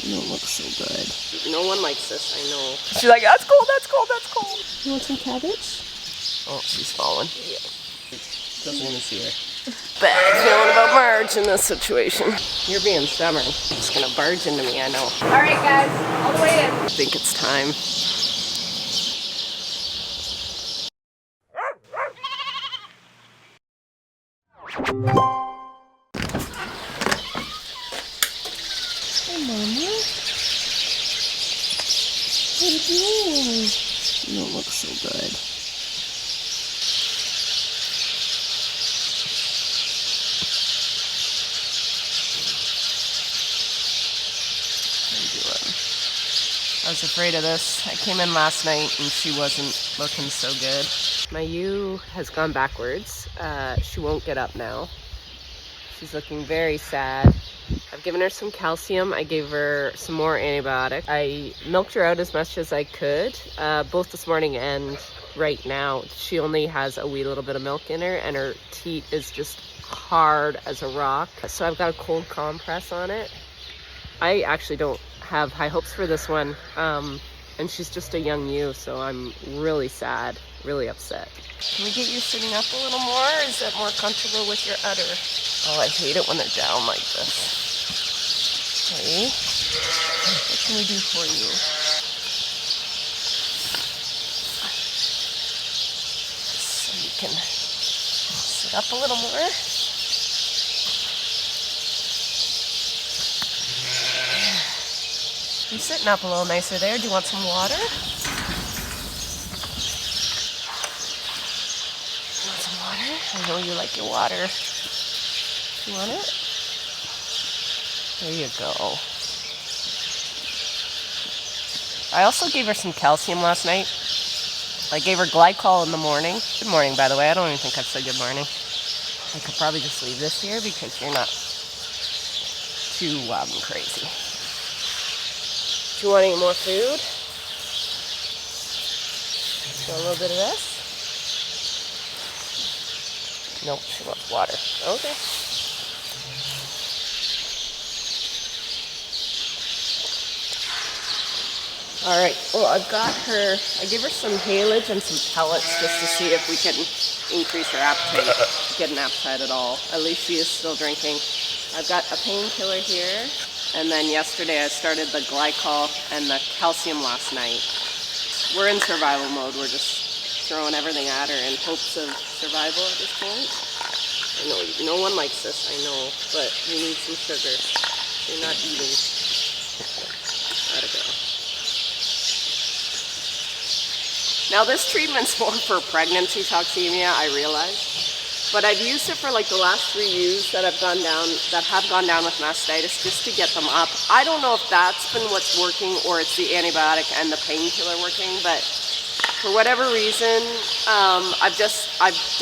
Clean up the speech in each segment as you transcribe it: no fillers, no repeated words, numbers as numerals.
You don't look so good. No one likes this, I know. She's like, that's cold, that's cold, that's cold. You want some cabbage? Oh, she's falling. Yeah. Doesn't even see her. Bad feeling about Marge in this situation. You're being stubborn. It's gonna barge into me, I know. Alright guys, all the way in. I think it's time. Hey Mama. What are you doing? You don't look so good. I was afraid of this. I came in last night and she wasn't looking so good. My ewe has gone backwards. She won't get up now. She's looking very sad. I've given her some calcium. I gave her some more antibiotic. I milked her out as much as I could, both this morning and right now. She only has a wee little bit of milk in her and her teat is just hard as a rock. So I've got a cold compress on it. I actually don't have high hopes for this one, and she's just a young ewe, so I'm really sad, really upset. Can we get you sitting up a little more, or is that more comfortable with your udder? Oh, I hate it when they're down like this. Okay, what can we do for you? So you can sit up a little more. You're sitting up a little nicer there. Do you want some water? You want some water? I know you like your water. You want it? There you go. I also gave her some calcium last night. I gave her glycol in the morning. Good morning, by the way. I don't even think I've said good morning. I could probably just leave this here because you're not too crazy. Do you want any more food? Do you want a little bit of this? Nope, she wants water. Okay. Alright, well I've got her, I gave her some haylage and some pellets just to see if we can increase her appetite, get an appetite at all. At least she is still drinking. I've got a painkiller here. And then yesterday I started the glycol and the calcium last night. We're in survival mode. We're just throwing everything at her in hopes of survival at this point. I know no one likes this, I know, but you need some sugar. You're not eating. Gotta go. Now this treatment's more for pregnancy toxemia, I realize. But I've used it for like the last 3 ewes that have gone down with mastitis just to get them up. I don't know if that's been what's working or it's the antibiotic and the painkiller working, but for whatever reason, I've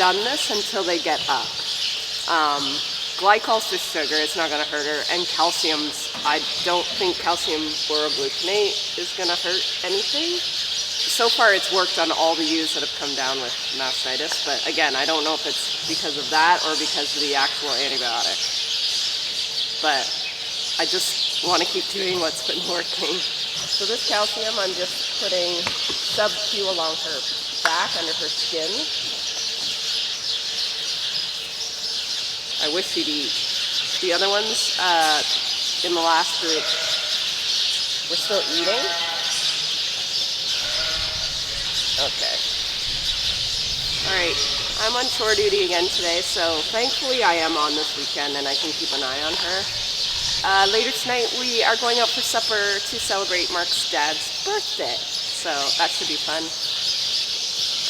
done this until they get up. Glycol's just sugar, it's not gonna hurt her, and calcium's, I don't think calcium borogluconate is gonna hurt anything. So far it's worked on all the ewes that have come down with mastitis, but again, I don't know if it's because of that or because of the actual antibiotic. But I just want to keep doing what's been working. So this calcium I'm just putting sub-Q along her back, under her skin. I wish she'd eat. The other ones in the last group were still eating. Okay. Alright, I'm on chore duty again today, so thankfully I am on this weekend and I can keep an eye on her. Later tonight we are going out for supper to celebrate Mark's dad's birthday, so that should be fun.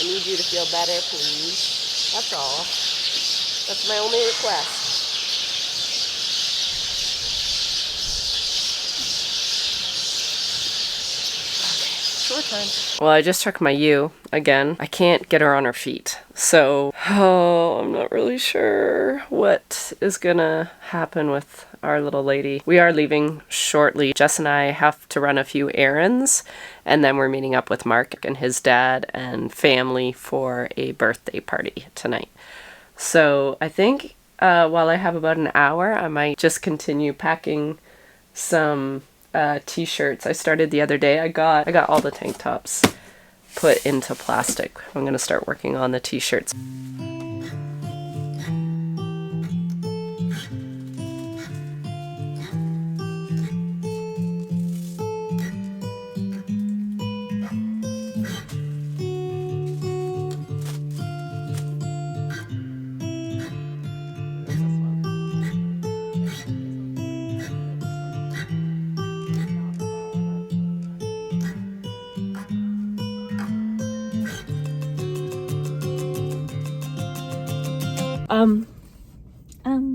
I need you to feel better, please. That's all. That's my only request. Time. Well, I just took my ewe again. I can't get her on her feet. So, I'm not really sure what is gonna happen with our little lady. We are leaving shortly. Jess and I have to run a few errands, and then we're meeting up with Mark and his dad and family for a birthday party tonight. So I think while I have about an hour, I might just continue packing some t-shirts I started the other day. I got all the tank tops put into plastic. I'm gonna start working on the t-shirts.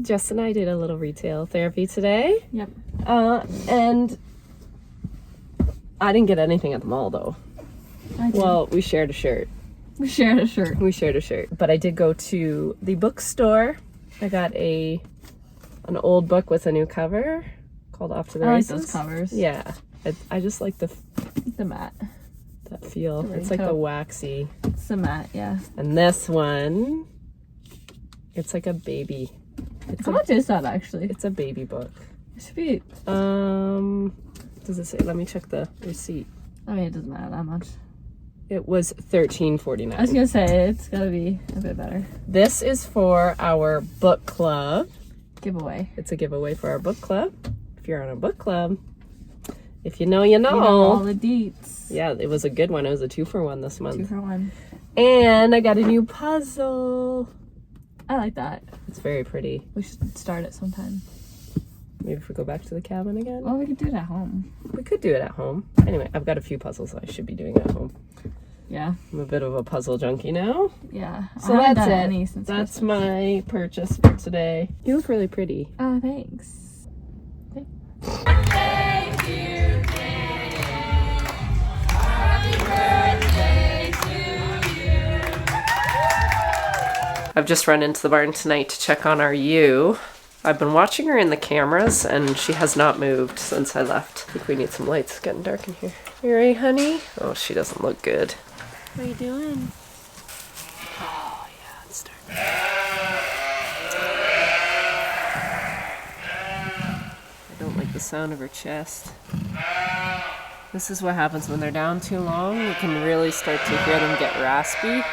Jess and I did a little retail therapy today. Yep. And I didn't get anything at the mall though. I did. Well, we shared a shirt. We shared a shirt. We shared a shirt. But I did go to the bookstore. I got an old book with a new cover called Off to the I like Races. those covers. Yeah. I just like the matte. that feel. The It's like the raincoat. waxy. It's the matte, yeah. And this one, it's like a baby. How much is that actually? It's a baby book. It should be. Does it say? Let me check the receipt. I mean, it doesn't matter that much. It was $13.49. I was gonna say it's gotta be a bit better. This is for our book club. Giveaway. It's a giveaway for our book club. If you're on a book club, if you know, you know. You know all the deets. Yeah, it was a good one. It was a 2-for-1 this month. 2 for 1. And I got a new puzzle. I like that. It's very pretty. We should start it sometime. Maybe if we go back to the cabin again. Well, we could do it at home. We could do it at home. Anyway, I've got a few puzzles I should be doing at home. Yeah. I'm a bit of a puzzle junkie now. Yeah. So I haven't that's done it. any since That's Christmas. my purchase for today. You look really pretty. Oh, thanks. I've just run into the barn tonight to check on our ewe. I've been watching her in the cameras and she has not moved since I left. I think we need some lights. It's getting dark in here. You ready, honey? Oh, she doesn't look good. What are you doing? Oh, yeah, it's dark. I don't like the sound of her chest. This is what happens when they're down too long. You can really start to hear them get raspy.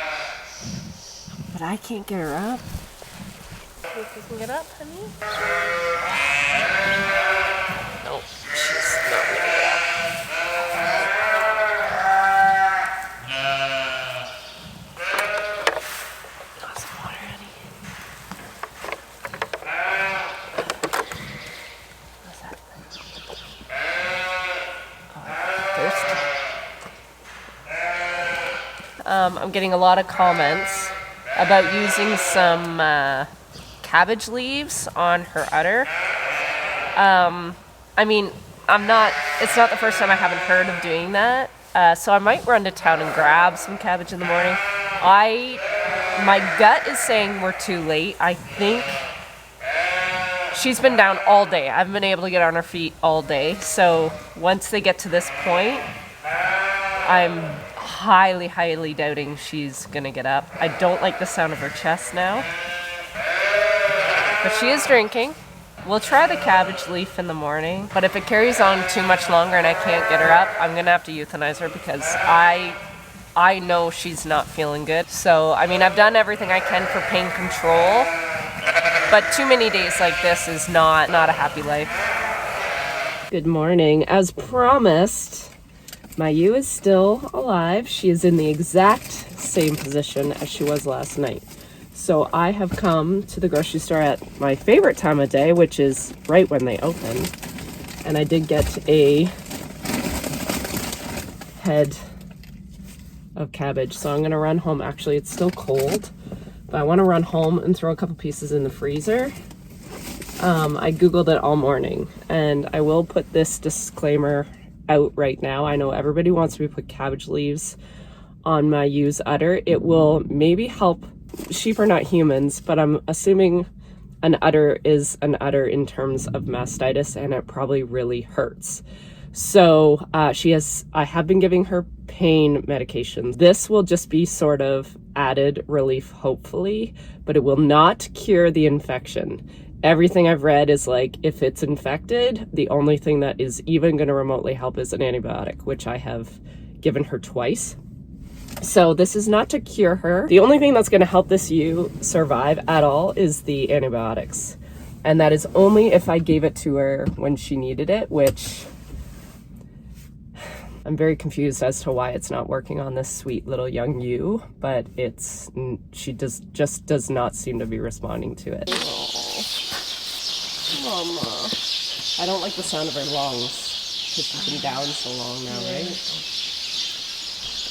But I can't get her up. You can get up, honey? Nope, she's not gonna get up. Want some water, honey? What's that? Oh, thirsty. I'm getting a lot of comments about using some cabbage leaves on her udder. I mean, it's not the first time I haven't heard of doing that. So I might run to town and grab some cabbage in the morning. My gut is saying we're too late. I think she's been down all day. I haven't been able to get on her feet all day. So once they get to this point, I'm highly, highly doubting she's gonna get up. I don't like the sound of her chest now. But she is drinking. We'll try the cabbage leaf in the morning. But if it carries on too much longer and I can't get her up, I'm gonna have to euthanize her because I know she's not feeling good. So, I mean, I've done everything I can for pain control. But too many days like this is not a happy life. Good morning. As promised, my ewe is still alive. She is in the exact same position as she was last night. So I have come to the grocery store at my favorite time of day, which is right when they open. And I did get a head of cabbage. So I'm going to run home. Actually, it's still cold, but I want to run home and throw a couple pieces in the freezer. I Googled it all morning, and I will put this disclaimer out right now. I know everybody wants me to put cabbage leaves on my ewe's udder. It will maybe help. Sheep are not humans, but I'm assuming an udder is an udder in terms of mastitis, and it probably really hurts. So I have been giving her pain medication. This will just be sort of added relief, hopefully, but it will not cure the infection. Everything I've read is like, if it's infected, the only thing that is even going to remotely help is an antibiotic, which I have given her twice. So this is not to cure her. The only thing that's going to help this ewe survive at all is the antibiotics. And that is only if I gave it to her when she needed it, which I'm very confused as to why it's not working on this sweet little young ewe, but she just does not seem to be responding to it. Oh, Mama. I don't like the sound of her lungs because she's been down so long now, right?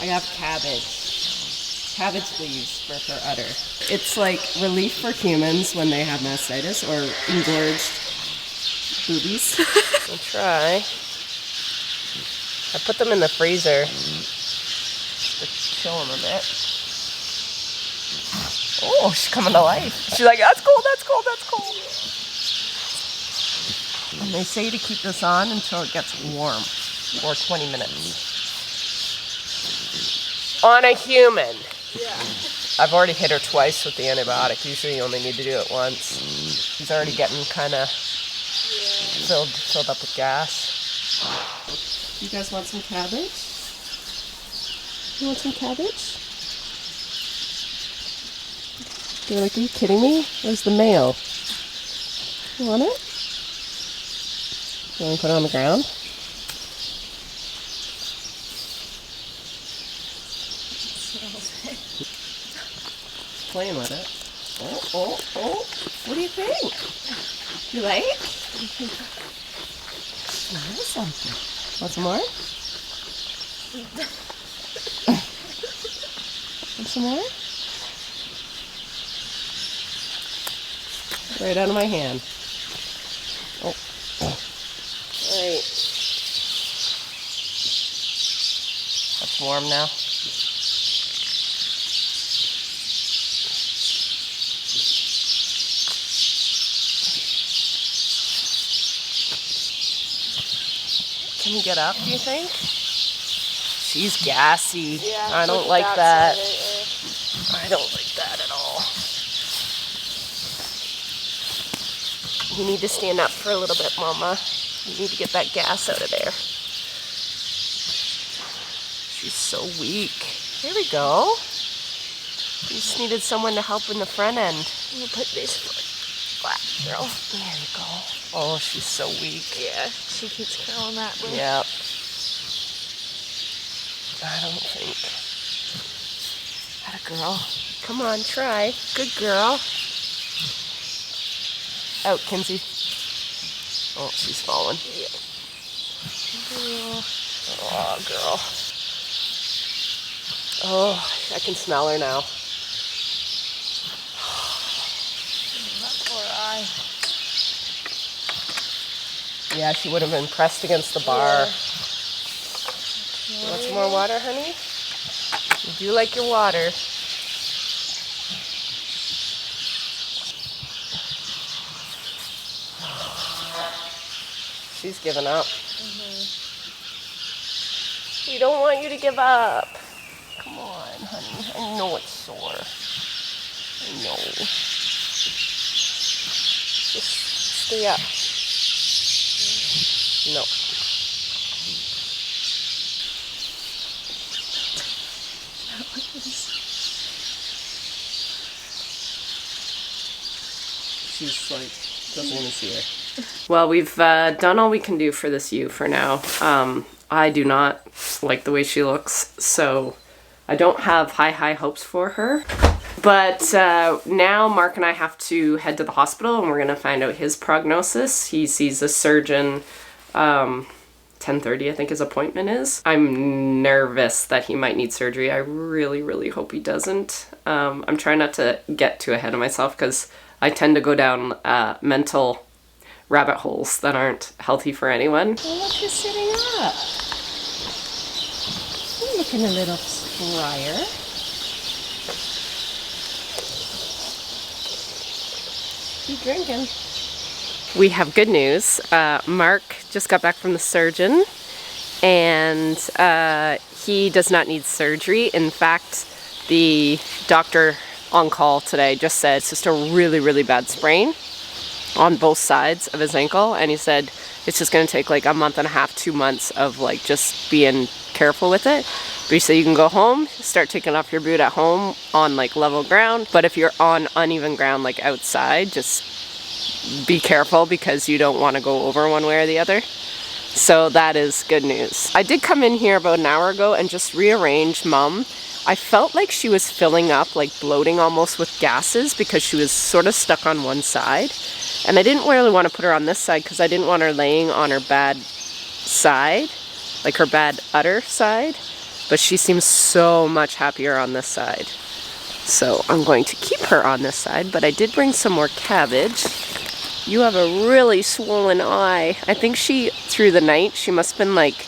I have cabbage leaves for her udder. It's like relief for humans when they have mastitis or engorged boobies. I'll try. I put them in the freezer to chill them a bit. Oh, she's coming to life. She's like, that's cold, that's cold, that's cold. And they say to keep this on until it gets warm, or 20 minutes. On a human. Yeah. I've already hit her twice with the antibiotic. Usually you only need to do it once. She's already getting kind of filled up with gas. You guys want some cabbage? You want some cabbage? They're like, are you kidding me? Where's the mayo? You want it? You want to put it on the ground? Playing with it. Oh. What do you think? You like? Smell something. Want some more? Want some more? Right out of my hand. Oh. Alright. That's warm now. Can we get up, do you think? She's gassy. Yeah, I don't like that. I don't like that at all. You need to stand up for a little bit, Mama. You need to get that gas out of there. She's so weak. There we go. You just needed someone to help in the front end. I'm gonna put this foot flat, girl. There you go. Oh, she's so weak. Yeah, she keeps curling that way. Yep. I don't think. Atta girl. Come on, try. Good girl. Out, Kinsey. Oh, she's falling. Yeah. Oh, girl. Oh, I can smell her now. That poor eye. Yeah, she would have been pressed against the bar. Yeah. You want some more water, honey? You do like your water. She's given up. We don't want you to give up. Come on, honey. I know it's sore. I know. Just stay up. No. She's like, doesn't want to see her. Well, we've done all we can do for this ewe for now. I do not like the way she looks, so I don't have high hopes for her. But now Mark and I have to head to the hospital and we're going to find out his prognosis. He sees a surgeon 10:30, I think his appointment is. I'm nervous that he might need surgery. I really hope he doesn't. I'm trying not to get too ahead of myself because I tend to go down mental rabbit holes that aren't healthy for anyone. Oh, look, you're sitting up. You're looking a little sprier. Keep drinking. We have good news. Mark just got back from the surgeon and he does not need surgery. In fact, the doctor on call today just said it's just a really bad sprain. on both sides of his ankle, and he said it's just going to take like a month and a half, 2 months of like just being careful with it. But he said you can go home, start taking off your boot at home on like level ground, but if you're on uneven ground like outside, just be careful because you don't want to go over one way or the other. So that is good news. I did come in here about an hour ago and just rearrange Mum. I felt like she was filling up, like bloating almost with gases, because she was sort of stuck on one side. And I didn't really want to put her on this side because I didn't want her laying on her bad side, like her bad udder side. But she seems so much happier on this side. So I'm going to keep her on this side, but I did bring some more cabbage. You have a really swollen eye. I think through the night, she must have been like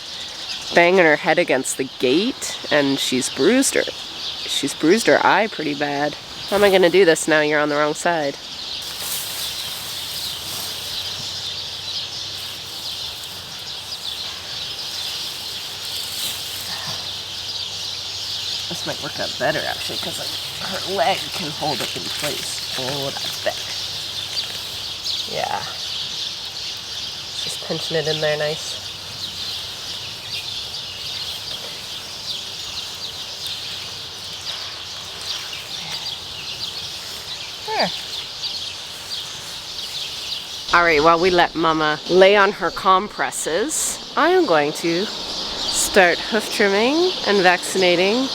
banging her head against the gate, and she's bruised her eye pretty bad. How am I gonna do this now? You're on the wrong side. This might work out better actually, because her leg can hold it in place. Oh, that's better. Yeah. Just pinching it in there nice. There. All right, while we let Mama lay on her compresses, I am going to start hoof trimming and vaccinating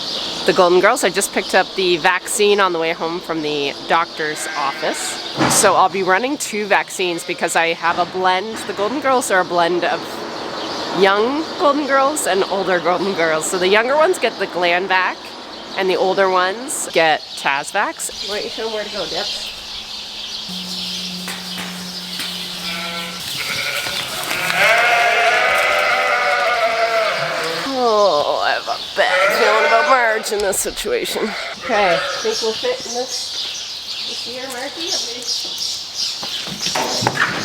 the golden girls. I just picked up the vaccine on the way home from the doctor's office. So I'll be running 2 vaccines because I have a blend. The golden girls are a blend of young golden girls and older golden girls. So the younger ones get the gland vac and the older ones get Tasvax. Why don't you show them where to go, Dips? Oh, I have a bad feeling about Marge in this situation. Okay, think we'll fit in this year, Margie?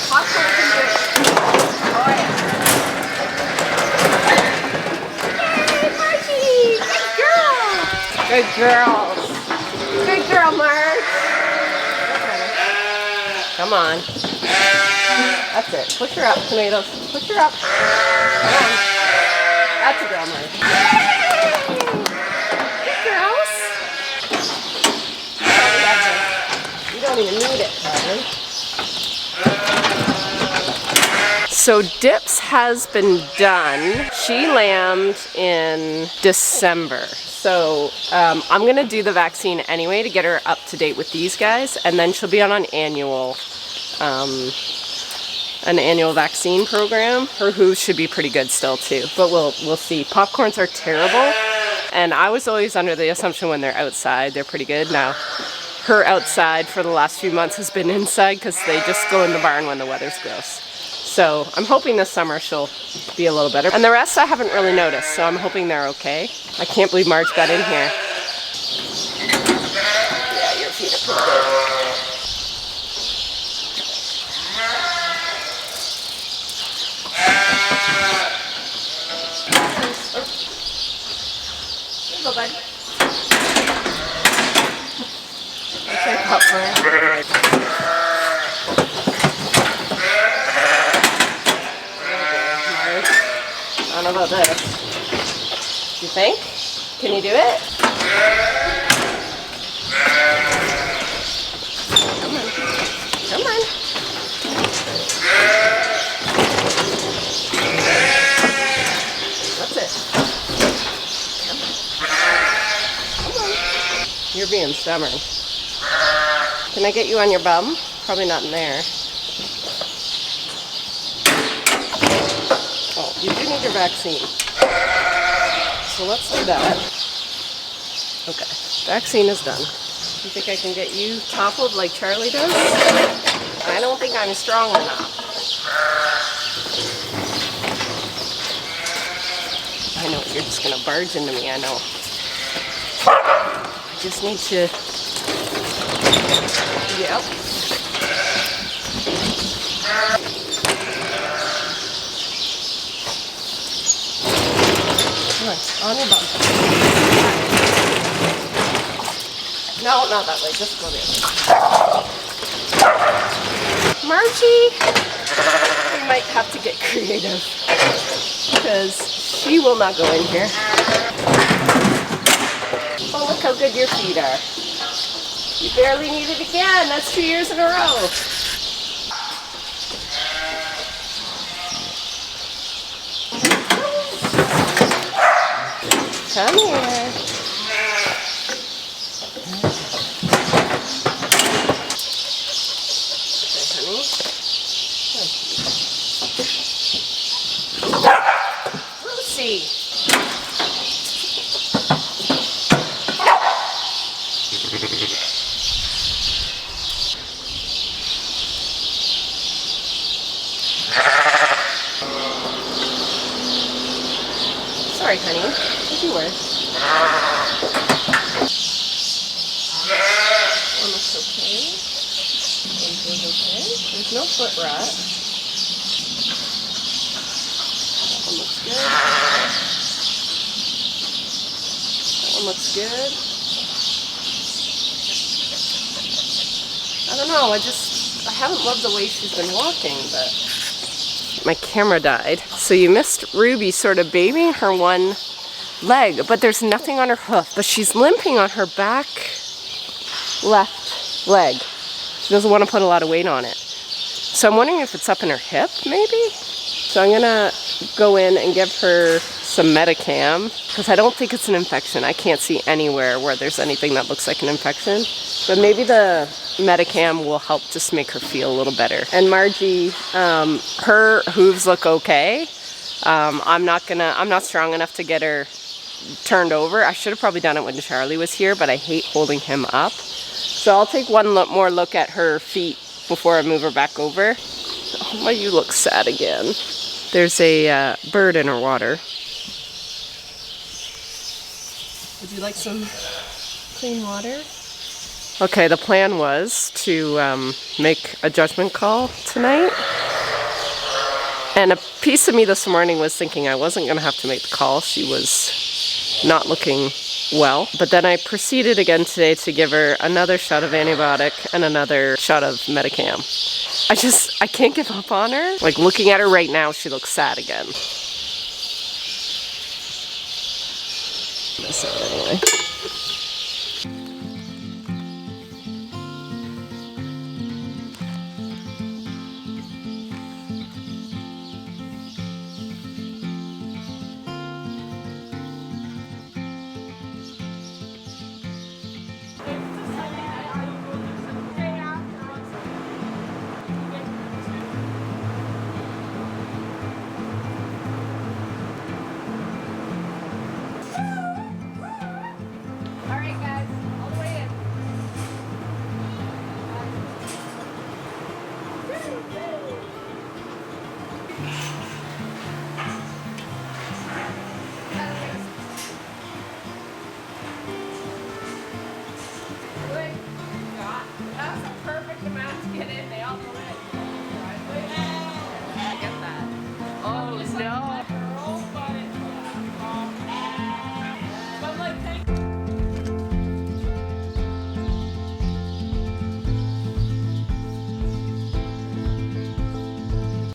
Popcorn can do it. Oh, yeah. Yay, Margie! Good girl! Good girl, Marge! Come on. That's it. Push her up, tomatoes. Push her up. Come on. That's a girl, Marge. Good girls. You don't even need it, probably. So Dips has been done. She lambed in December. So I'm gonna do the vaccine anyway to get her up to date with these guys, and then she'll be on an annual vaccine program. Her hooves should be pretty good still too, but we'll see. Popcorns are terrible, and I was always under the assumption when they're outside they're pretty good. Now her outside for the last few months has been inside because they just go in the barn when the weather's gross. So I'm hoping this summer she'll be a little better. And the rest I haven't really noticed, so I'm hoping they're okay. I can't believe Marge got in here. Yeah, your feet are pretty good. Here you go, bud. What's your cup, Marge? I don't know about this. You think? Can you do it? Come on. Come on. That's it. Come on. Come on. You're being stubborn. Can I get you on your bum? Probably not in there. Oh, you do need your vaccine. So let's do that. Okay, vaccine is done. You think I can get you toppled like Charlie does? I don't think I'm strong enough. I know, you're just gonna barge into me, I know. I just need to... Yep. On your bum. No, not that way. Just go there. Margie, we might have to get creative because she will not go in here. Oh, look how good your feet are. You barely need it again. That's 2 years in a row. Come here. Lucy. Sorry, honey. What'd you wear? Almost okay. Everything's okay. There's no foot rot. That one looks good. That one looks good. I don't know, I haven't loved the way she's been walking, but... My camera died. So you missed Ruby sort of babying her one leg, but there's nothing on her hoof. But she's limping on her back left leg. She doesn't want to put a lot of weight on it. So I'm wondering if it's up in her hip, maybe? So I'm gonna go in and give her some Medicam, because I don't think it's an infection. I can't see anywhere where there's anything that looks like an infection. But maybe the Medicam will help just make her feel a little better. And Margie, her hooves look okay. I'm not strong enough to get her turned over. I should have probably done it when Charlie was here, but I hate holding him up. So I'll take one more look at her feet before I move her back over. Oh, my, you look sad again. There's a bird in her water. Would you like some clean water? Okay, the plan was to make a judgment call tonight. And a piece of me this morning was thinking I wasn't going to have to make the call. She was not looking well. But then I proceeded again today to give her another shot of antibiotic and another shot of Medicam. I can't give up on her. Like, looking at her right now, she looks sad again. So anyway.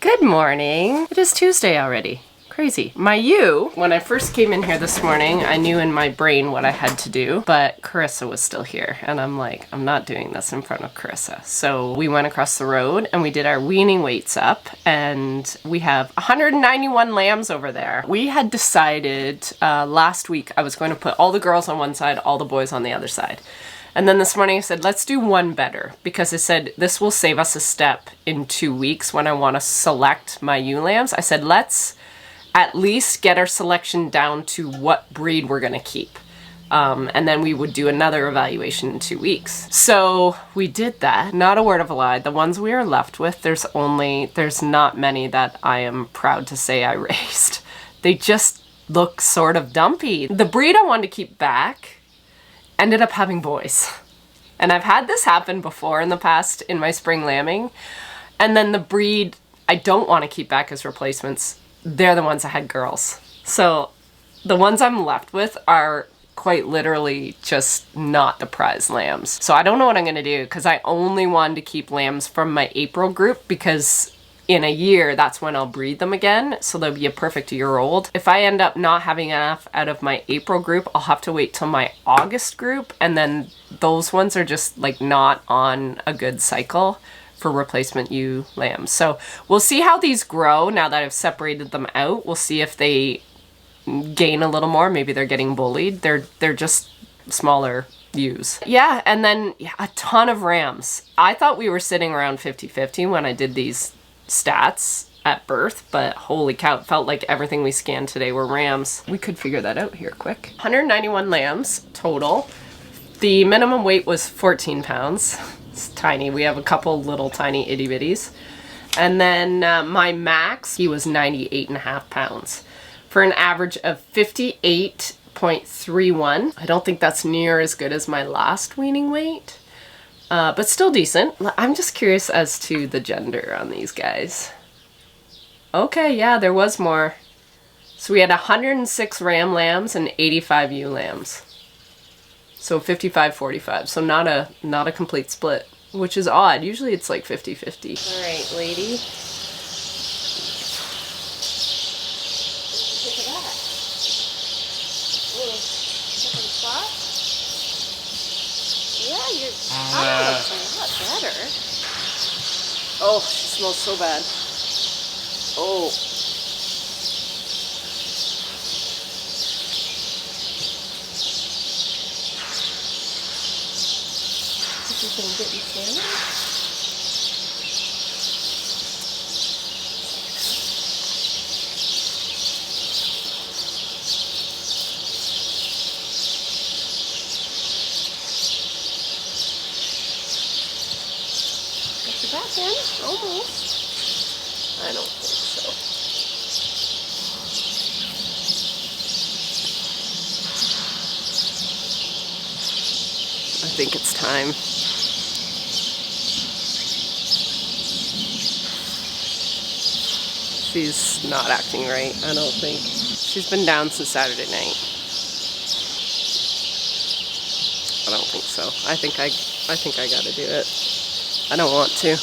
Good morning. It is Tuesday already. Crazy. My when I first came in here this morning, I knew in my brain what I had to do, but Carissa was still here. And I'm like, I'm not doing this in front of Carissa. So we went across the road and we did our weaning weights up, and we have 191 lambs over there. We had decided last week I was going to put all the girls on one side, all the boys on the other side. And then this morning I said, let's do one better, because I said this will save us a step in 2 weeks when I want to select my ewe lambs. I said, let's at least get our selection down to what breed we're going to keep. And then we would do another evaluation in 2 weeks. So we did that. Not a word of a lie. The ones we are left with, there's not many that I am proud to say I raised. They just look sort of dumpy. The breed I wanted to keep back ended up having boys. And I've had this happen before in the past in my spring lambing. And then the breed I don't want to keep back as replacements, they're the ones that had girls. So the ones I'm left with are quite literally just not the prize lambs. So I don't know what I'm going to do because I only wanted to keep lambs from my April group because in a year, that's when I'll breed them again. So they'll be a perfect year old. If I end up not having enough out of my April group, I'll have to wait till my August group. And then those ones are just like not on a good cycle for replacement ewe lambs. So we'll see how these grow now that I've separated them out. We'll see if they gain a little more. Maybe they're getting bullied. They're just smaller ewes. Yeah, and then a ton of rams. I thought we were sitting around 50-50 when I did these stats at birth, but holy cow, it felt like everything we scanned today were rams. We could figure that out here quick. 191 lambs total. The minimum weight was 14 pounds. It's tiny. We have a couple little tiny itty bitties. And then my max, he was 98.5 pounds for an average of 58.31. I don't think that's near as good as my last weaning weight. But still decent. I'm just curious as to the gender on these guys. Okay, yeah, there was more. So we had 106 ram lambs and 85 ewe lambs. So 55-45. So not a complete split, which is odd. Usually it's like 50-50. All right, lady. Look at that. Little different spot. Yeah, your color looks a lot better. Oh, she smells so bad. Oh. Think you can get you standing? Back in, almost. I don't think so. I think it's time. She's not acting right, I don't think. She's been down since Saturday night. I don't think so. I think I gotta do it. I don't want to.